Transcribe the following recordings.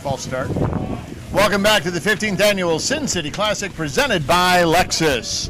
false start. Welcome back to the 15th annual Sin City Classic presented by Lexus.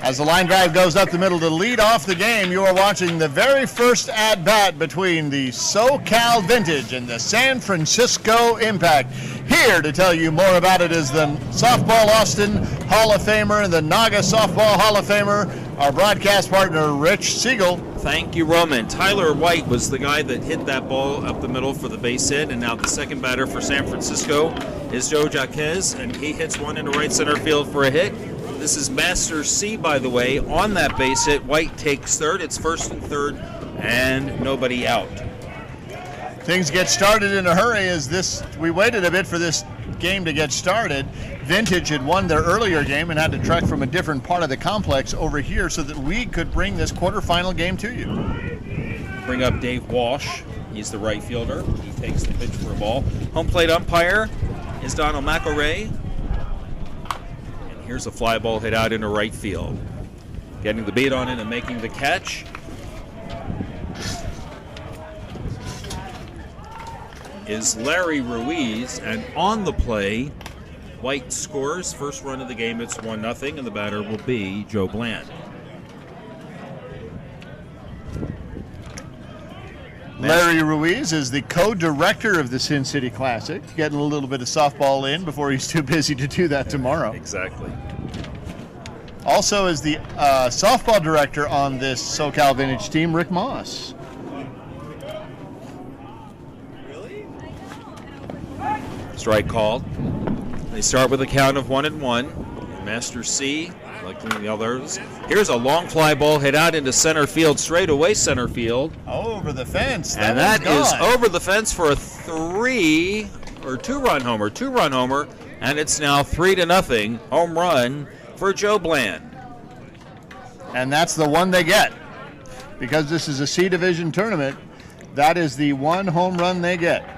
As the line drive goes up the middle to lead off the game, you are watching the very first at-bat between the SoCal Vintage and the San Francisco Impact. Here to tell you more about it is the Softball Austin Hall of Famer and the Naga Softball Hall of Famer, our broadcast partner, Rich Siegel. Thank you, Roman. Tyler White was the guy that hit that ball up the middle for the base hit, and now the second batter for San Francisco is Joe Jaquez, and he hits one into right center field for a hit. This is Master C, by the way, on that base hit. White takes third. It's first and third, and nobody out. Things get started in a hurry as we waited a bit for this game to get started. Vintage had won their earlier game and had to trek from a different part of the complex over here so that we could bring this quarterfinal game to you. Bring up Dave Walsh. He's the right fielder. He takes the pitch for a ball. Home plate umpire is Donald McElray. And here's a fly ball hit out into right field. Getting the beat on it and making the catch is Larry Ruiz, and on the play, White scores. First run of the game, it's 1-0, and the batter will be Joe Bland. Larry Ruiz is the co-director of the Sin City Classic, getting a little bit of softball in before he's too busy to do that tomorrow. Exactly. Also is the softball director on this SoCal Vintage team, Rick Moss. Strike called. They start with a count of 1-1. Master C, like the others. Here's a long fly ball hit out into center field, straight away center field. Over the fence. And that is over the fence for a two-run homer. And it's now 3-0 home run for Joe Bland. And that's the one they get. Because this is a C Division tournament, that is the one home run they get.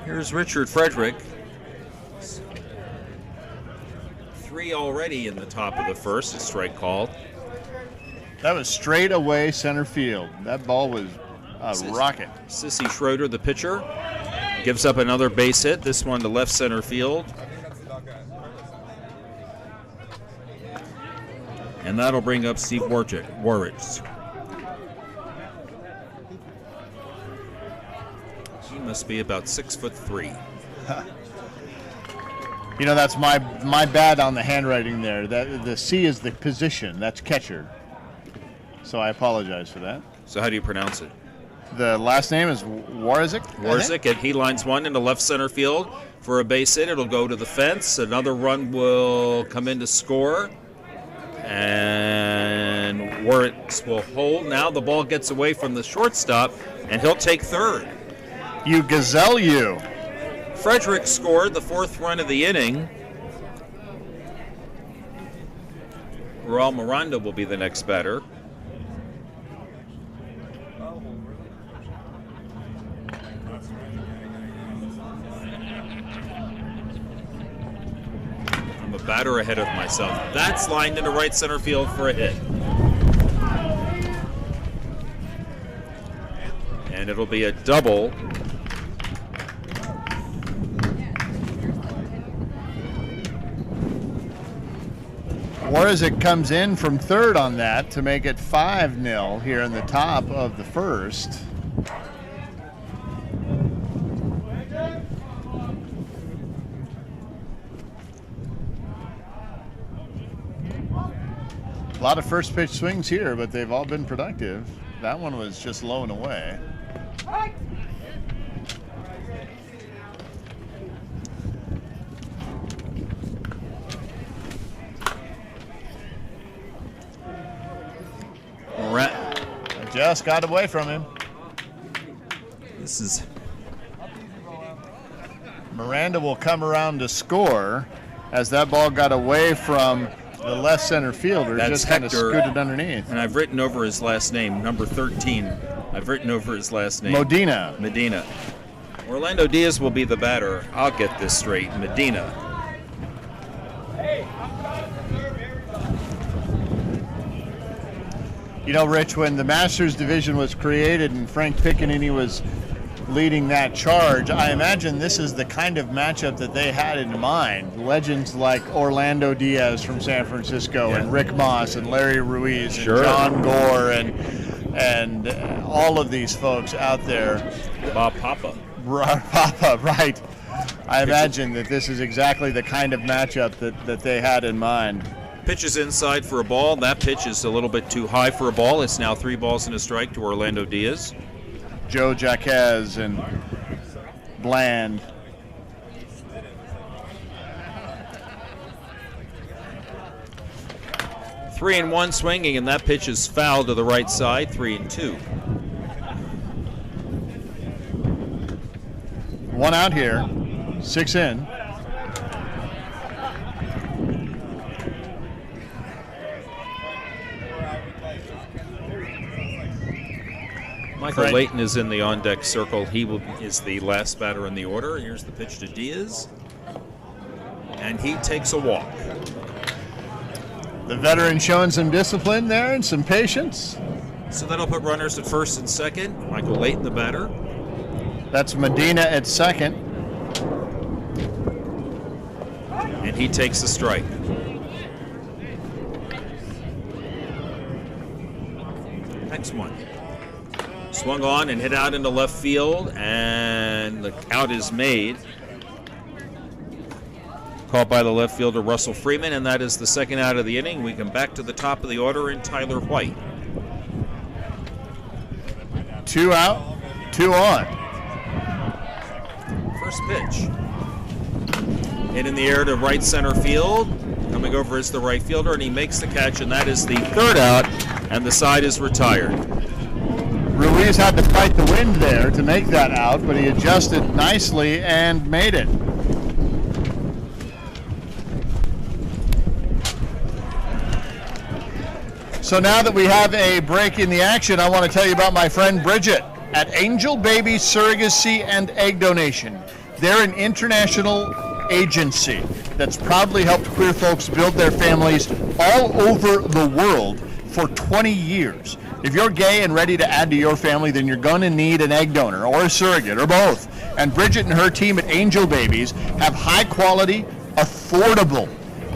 Here's Richard Frederick. 3 already in the top of the first. A strike called. That was straight away center field. That ball was a rocket. Sissy Schroeder, the pitcher, gives up another base hit. This one to left center field. And that'll bring up Steve Warwicz. He must be about 6'3". You know, that's my bad on the handwriting there. The C is the position. That's catcher. So I apologize for that. So how do you pronounce it? The last name is Warzik. Warzik, and he lines one into left center field for a base hit. It'll go to the fence. Another run will come in to score. And Warwicz will hold. Now the ball gets away from the shortstop, and he'll take third. You gazelle, you. Frederick scored the fourth run of the inning. Raul Miranda will be the next batter. I'm a batter ahead of myself. That's lined into right center field for a hit. And it'll be a double. Warzik comes in from third on that to make it 5-0 here in the top of the first. A lot of first pitch swings here, but they've all been productive. That one was just low and away. Just got away from him. Miranda will come around to score as that ball got away from the left center fielder. That's just kind of Hector, scooted underneath. And I've written over his last name, number 13. I've written over his last name. Medina. Orlando Diaz will be the batter. I'll get this straight. Medina. You know, Rich, when the Masters division was created and Frank Piccinini was leading that charge, I imagine this is the kind of matchup that they had in mind. Legends like Orlando Diaz from San Francisco, and Rick Moss and Larry Ruiz and John Gore and all of these folks out there. Bob Papa. Papa, right. I imagine that this is exactly the kind of matchup that they had in mind. Pitch is inside for a ball. That pitch is a little bit too high for a ball. It's now 3 balls and a strike to Orlando Diaz. Joe Jaquez and Bland. Three and one swinging, and that pitch is foul to the right side. 3-2. 1 out here, 6 in. Michael Layton is in the on-deck circle. He is the last batter in the order. Here's the pitch to Diaz. And he takes a walk. The veteran showing some discipline there and some patience. So that'll put runners at first and second. Michael Layton, the batter. That's Medina at second. And he takes the strike. Next one. Swung on and hit out into left field, and the out is made. Caught by the left fielder Russell Freeman, and that is the second out of the inning. We come back to the top of the order in Tyler White. 2 out, 2 on. First pitch. Hit in the air to right center field. Coming over is the right fielder, and he makes the catch, and that is the third out, and the side is retired. Ruiz had to fight the wind there to make that out, but he adjusted nicely and made it. So now that we have a break in the action, I want to tell you about my friend Bridget at Angel Baby Surrogacy and Egg Donation. They're an international agency that's proudly helped queer folks build their families all over the world for 20 years. If you're gay and ready to add to your family, then you're going to need an egg donor or a surrogate or both. And Bridget and her team at Angel Babies have high quality, affordable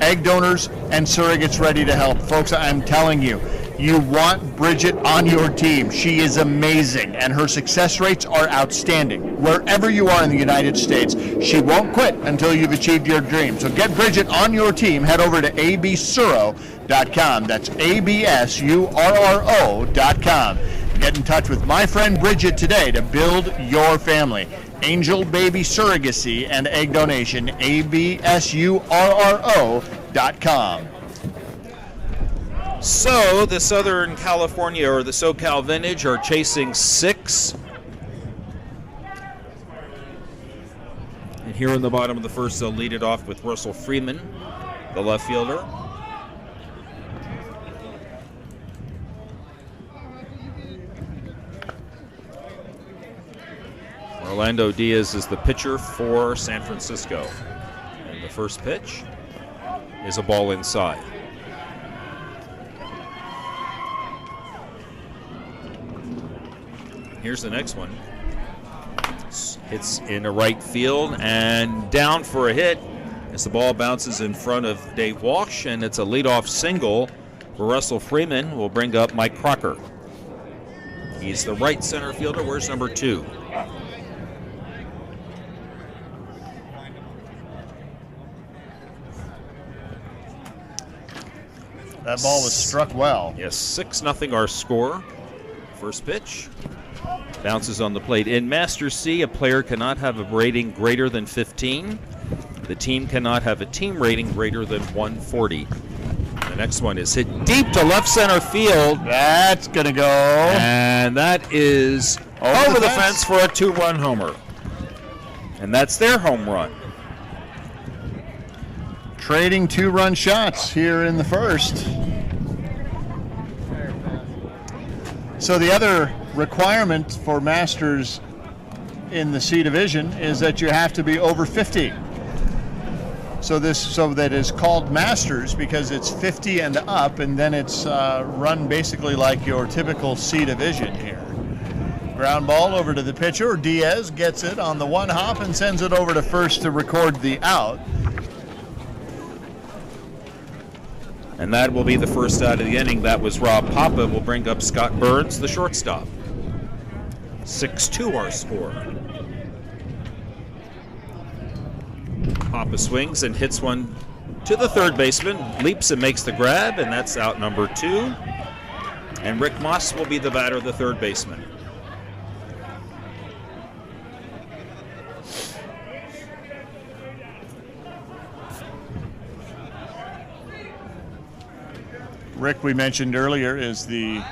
egg donors and surrogates ready to help. Folks, I'm telling you, you want Bridget on your team. She is amazing, and her success rates are outstanding. Wherever you are in the United States, she won't quit until you've achieved your dream. So get Bridget on your team. Head over to absurro.com. That's absurro.com. Get in touch with my friend Bridget today to build your family. Angel Baby Surrogacy and Egg Donation, absurro.com. So the Southern California, or the SoCal Vintage, are chasing 6. And here in the bottom of the first, they'll lead it off with Russell Freeman, the left fielder. Orlando Diaz is the pitcher for San Francisco. And the first pitch is a ball inside. Here's the next one. Hits in the right field and down for a hit as the ball bounces in front of Dave Walsh, and it's a leadoff single for Russell Freeman. Will bring up Mike Crocker. He's the right center fielder. Where's number 2? That ball was struck well. Yes, 6-0 our score. First pitch. Bounces on the plate. In Master C, a player cannot have a rating greater than 15. The team cannot have a team rating greater than 140. The next one is hit deep to left center field. That's going to go. And that is over the fence for a 2-run homer. And that's their home run. Trading 2-run shots here in the first. So the other requirement for Masters in the C division is that you have to be over 50. So that is called Masters because it's 50 and up, and then it's run basically like your typical C division here. Ground ball over to the pitcher. Diaz gets it on the one hop and sends it over to first to record the out. And that will be the first out of the inning. That was Rob Papa. Will bring up Scott Burns, the shortstop. 6-2 our score. Papa swings and hits one to the third baseman, leaps and makes the grab, and that's out number 2. And Rick Moss will be the batter, the third baseman. Rick, we mentioned earlier, is the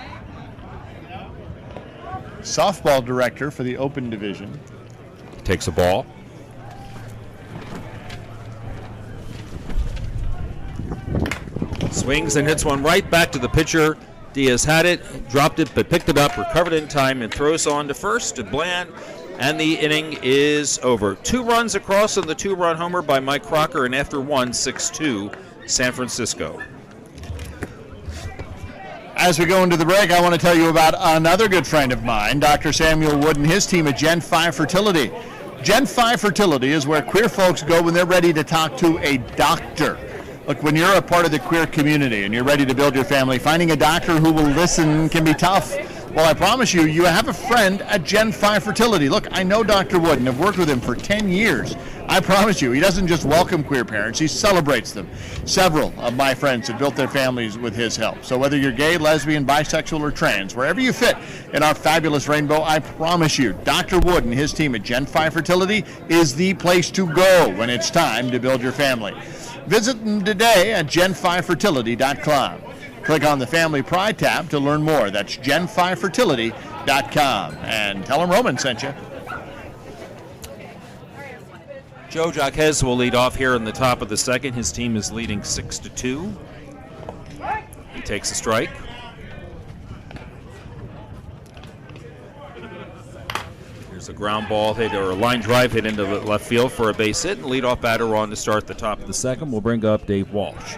softball director for the Open Division. Takes a ball. Swings and hits one right back to the pitcher. Diaz had it, dropped it, but picked it up, recovered in time, and throws on to first to Bland. And the inning is over. 2 runs across on the 2-run homer by Mike Crocker, and after 1, 6-2, San Francisco. As we go into the break, I want to tell you about another good friend of mine, Dr. Samuel Wood and his team at Gen 5 Fertility. Gen 5 Fertility is where queer folks go when they're ready to talk to a doctor. Look, when you're a part of the queer community and you're ready to build your family, finding a doctor who will listen can be tough. Well, I promise you, you have a friend at Gen 5 Fertility. Look, I know Dr. Wood and have worked with him for 10 years. I promise you, he doesn't just welcome queer parents, he celebrates them. Several of my friends have built their families with his help. So whether you're gay, lesbian, bisexual, or trans, wherever you fit in our fabulous rainbow, I promise you, Dr. Wood and his team at Gen 5 Fertility is the place to go when it's time to build your family. Visit them today at gen5fertility.com. Click on the Family Pride tab to learn more. That's gen5fertility.com. And tell them Roman sent you. Joe Jaquez will lead off here in the top of the second. His team is leading 6-2. He takes a strike. Here's a ground ball hit, or a line drive hit into the left field for a base hit, and leadoff batter on to start the top of the second. We'll bring up Dave Walsh.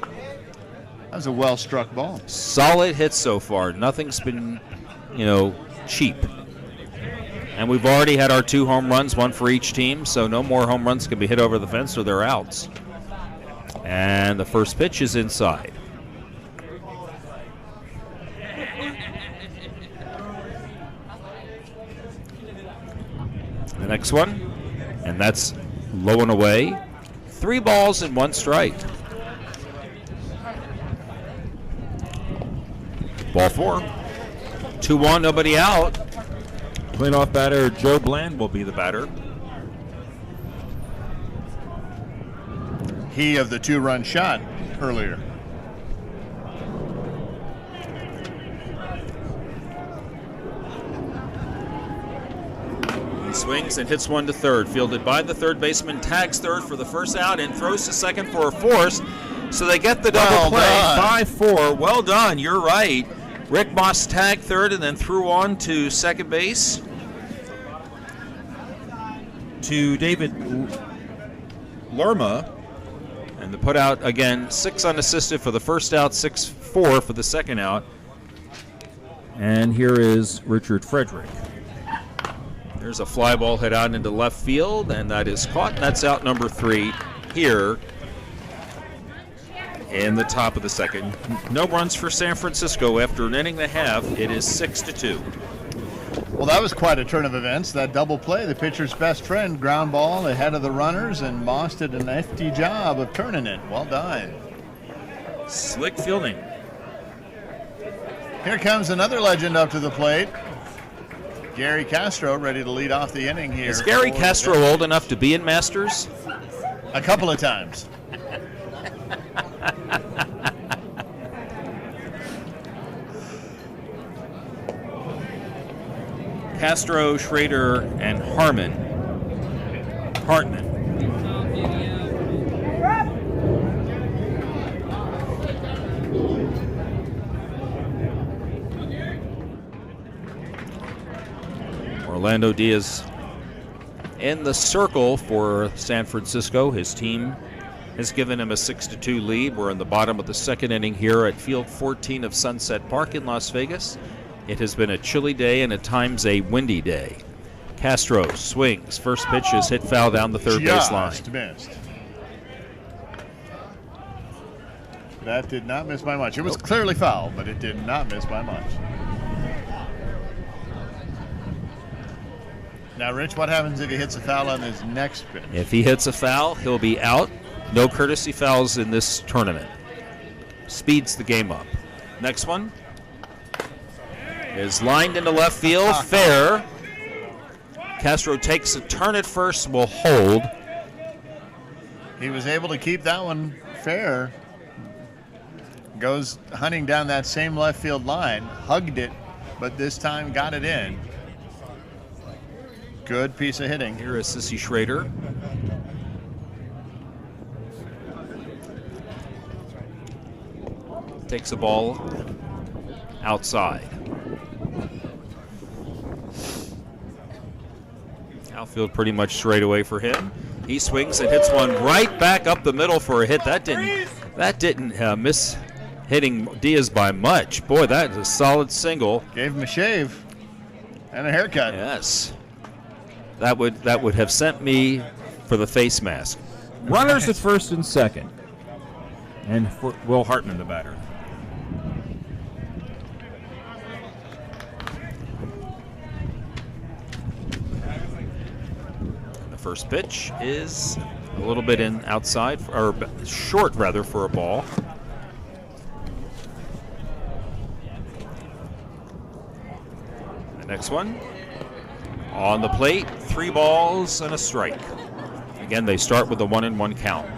That was a well-struck ball. Solid hit so far. Nothing's been, cheap. And we've already had our 2 home runs, 1 for each team, so no more home runs can be hit over the fence or they're outs. And the first pitch is inside. The next one, and that's low and away. 3 balls and 1 strike. Ball 4. 2-1, nobody out. Cleanoff batter Joe Bland will be the batter. He of the 2-run shot earlier. He swings and hits one to third. Fielded by the third baseman, tags third for the first out and throws to second for a force. So they get the double play. 5-4. Well done. You're right. Rick Moss tagged third and then threw on to second base to David Lerma. And the put out again, 6 unassisted for the first out, 6-4 for the second out. And here is Richard Frederick. There's a fly ball hit out into left field, and that is caught. And that's out number 3 here in the top of the second. No runs for San Francisco after an inning and a half. It is 6-2. Well, that was quite a turn of events. That double play, the pitcher's best friend, ground ball ahead of the runners, and Moss did a nifty job of turning it. Well done. Slick fielding. Here comes another legend up to the plate. Gary Castro ready to lead off the inning here. Is Gary Castro old enough to be in Masters? A couple of times. Castro, Schrader, and Hartman. Orlando Diaz in the circle for San Francisco. His team has given him a 6-2 lead. We're in the bottom of the second inning here at Field 14 of Sunset Park in Las Vegas. It has been a chilly day and at times a windy day. Castro swings. First pitch is hit foul down the third base line. Just missed. That did not miss by much. It was clearly foul, but it did not miss by much. Now, Rich, what happens if he hits a foul on his next pitch? If he hits a foul, he'll be out. No courtesy fouls in this tournament. Speeds the game up. Next one is lined into left field. Fair. Castro takes a turn at first, will hold. He was able to keep that one fair. Goes hunting down that same left field line. Hugged it, but this time got it in. Good piece of hitting. Here is Sissy Schrader. Takes the ball outside. Outfield pretty much straight away for him. He swings and hits one right back up the middle for a hit. That didn't miss hitting Diaz by much. Boy, that is a solid single. Gave him a shave and a haircut. Yes. That would have sent me for the face mask. Runners at first and second. And for Will Hartman, the batter. The first pitch is a little bit outside, or short rather, for a ball. The next one on the plate, 3 balls and a strike. Again, they start with a 1-1 count.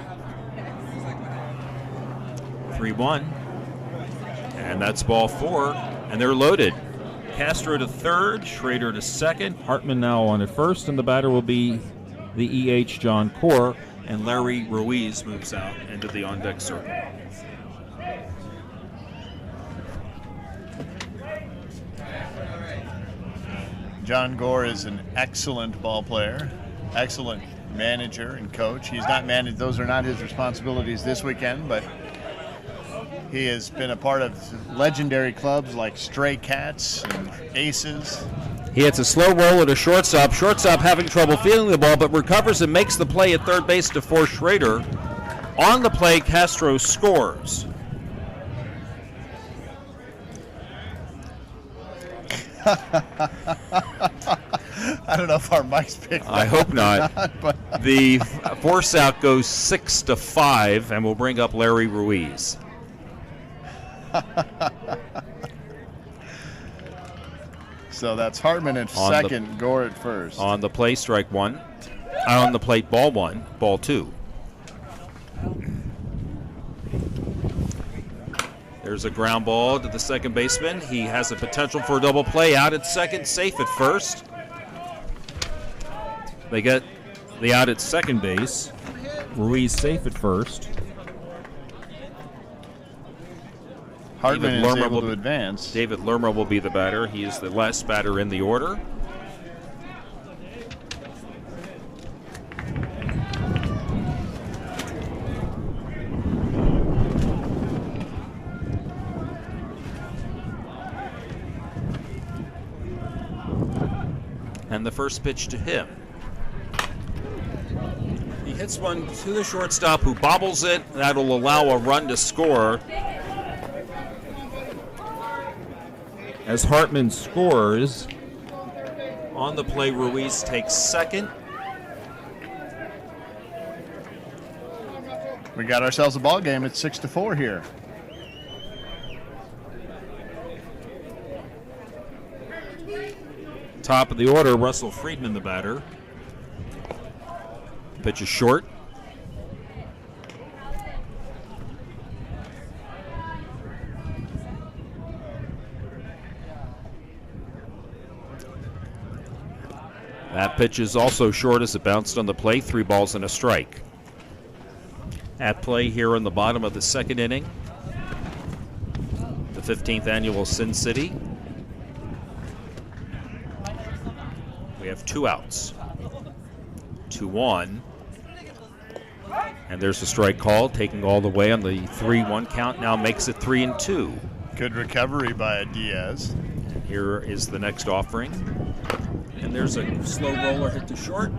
3-1, and that's ball 4, and they're loaded. Castro to third, Schrader to second. Hartman now on at first, and the batter will be the EH John Gore. And Larry Ruiz moves out into the on-deck circle. John Gore is an excellent ball player, excellent manager and coach. He's not managed; those are not his responsibilities this weekend, but he has been a part of legendary clubs like Stray Cats and Aces. He hits a slow roll at a shortstop. Shortstop having trouble feeling the ball, but recovers and makes the play at third base to force Schrader. On the play, Castro scores. I don't know if our mic's picked up. I hope not. But The force out goes 6-5, and will bring up Larry Ruiz. So that's Hartman at second, Gore at first. On the play, strike 1. On the plate, ball 1, ball 2. There's a ground ball to the second baseman. He has a potential for a double play. Out at second, safe at first. They get the out at second base. Ruiz safe at first. Hartman is able to advance. David Lerma will be the batter. He is the last batter in the order. And the first pitch to him. He hits one to the shortstop who bobbles it. That'll allow a run to score. As Hartman scores. On the play, Ruiz takes second. We got ourselves a ball game. It's 6-4 here. Top of the order, Russell Freeman, the batter. Pitch is short. That pitch is also short as it bounced on the plate. 3 balls and a strike. At play here in the bottom of the second inning. The 15th annual Sin City. We have 2 outs. 2-1. And there's a strike call, taking all the way on the 3-1 count. Now makes it 3-2. Good recovery by Diaz. Here is the next offering. And there's a slow roller hit to short.